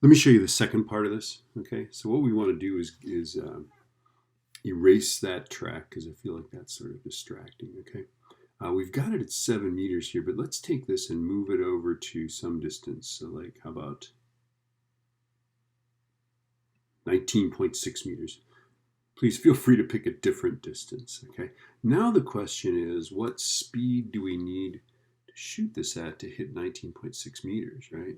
Let me show you the second part of this. Okay, so what we want to do is erase that track because I feel like that's sort of distracting. Okay, we've got it at 7 meters here, but let's take this and move it over to some distance. So like, how about 19.6 meters? Please feel free to pick a different distance. Okay, now the question is, what speed do we need to shoot this at to hit 19.6 meters, right?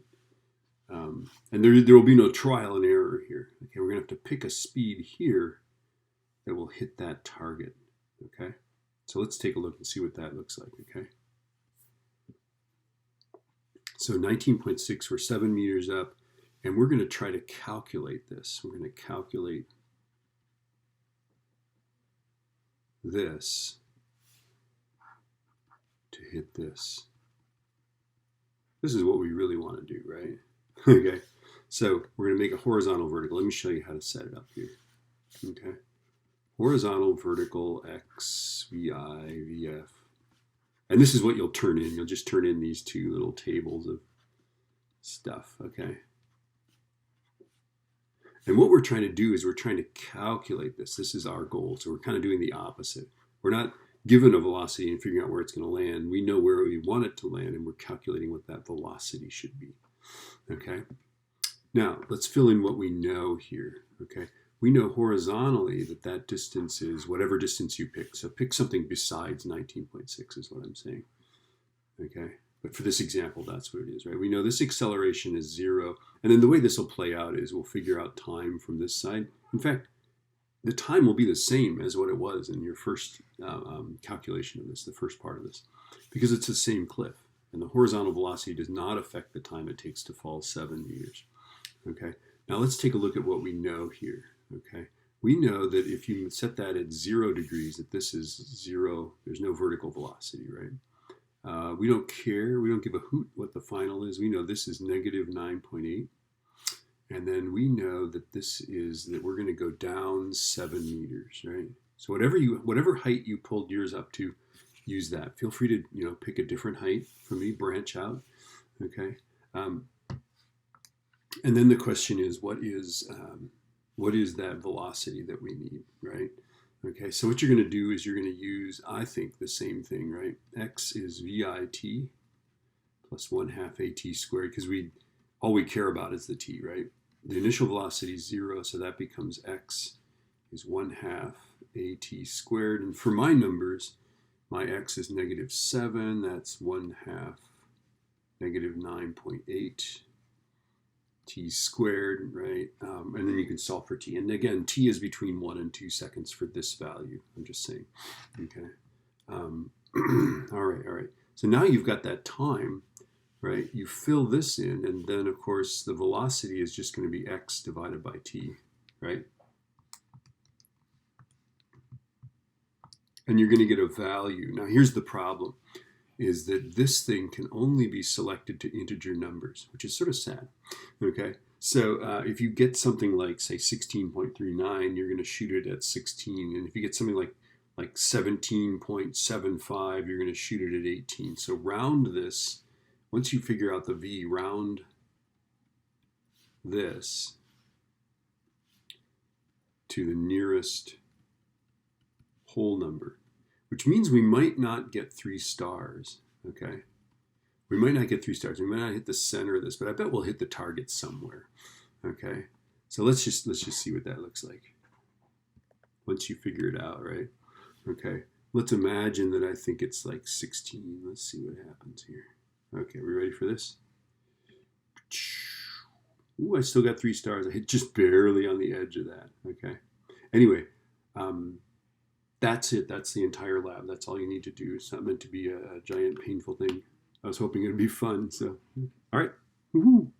And there will be no trial and error here. Okay, we're going to have to pick a speed here that will hit that target. Okay, so let's take a look and see what that looks like. Okay, so 19.6, we're 7 meters up, and we're going to try to calculate this. We're going to calculate this to hit this. This is what we really want to do, right? Okay, so we're going to make a horizontal vertical. Let me show you how to set it up here. Okay, horizontal vertical X, VI, VF. And this is what you'll turn in. You'll just turn in these two little tables of stuff, okay? And what we're trying to do is we're trying to calculate this. This is our goal. So we're kind of doing the opposite. We're not given a velocity and figuring out where it's going to land. We know where we want it to land, and we're calculating what that velocity should be. Okay, now let's fill in what we know here. Okay, we know horizontally that that distance is whatever distance you pick. So pick something besides 19.6 is what I'm saying. Okay, but for this example, that's what it is, right? We know this acceleration is 0. And then the way this will play out is we'll figure out time from this side. In fact, the time will be the same as what it was in your first calculation of this, the first part of this, because it's the same cliff. And the horizontal velocity does not affect the time it takes to fall 7 meters. Okay, now let's take a look at what we know here. Okay, we know that if you set that at 0 degrees, that this is 0, there's no vertical velocity, right? We don't care, we don't give a hoot what the final is. We know this is negative 9.8. And then we know that this is that we're going to go down 7 meters, right? So whatever height you pulled yours up to, use that. Feel free to pick a different height for me, branch out. Okay. And then the question is, what is that velocity that we need, right? Okay, so what you're going to do is you're going to use, I think, the same thing, right? X is VIT plus 1/2 AT squared, because all we care about is the t, right? The initial velocity is 0, so that becomes X is 1/2 AT squared. And for my numbers, my X is negative 7, that's 1/2 negative 9.8 t squared, right? And then you can solve for t. And again, t is between 1 and 2 seconds for this value. I'm just saying, okay? All right. So now you've got that time, right? You fill this in, and then, of course, the velocity is just going to be x divided by t, right? And you're going to get a value. Now, here's the problem, is that this thing can only be selected to integer numbers, which is sort of sad, okay? So if you get something like, say, 16.39, you're going to shoot it at 16. And if you get something like 17.75, you're going to shoot it at 18. So round this. Once you figure out the V, round this to the nearest whole number, which means we might not get 3 stars, okay? We might not get 3 stars. We might not hit the center of this, but I bet we'll hit the target somewhere, okay? So let's just see what that looks like once you figure it out, right? Okay, let's imagine that I think it's like 16. Let's see what happens here. Okay, we ready for this? Ooh, I still got 3 stars. I hit just barely on the edge of that, okay? Anyway, that's it. That's the entire lab. That's all you need to do. It's not meant to be a giant painful thing. I was hoping it would be fun, so. All right, woohoo.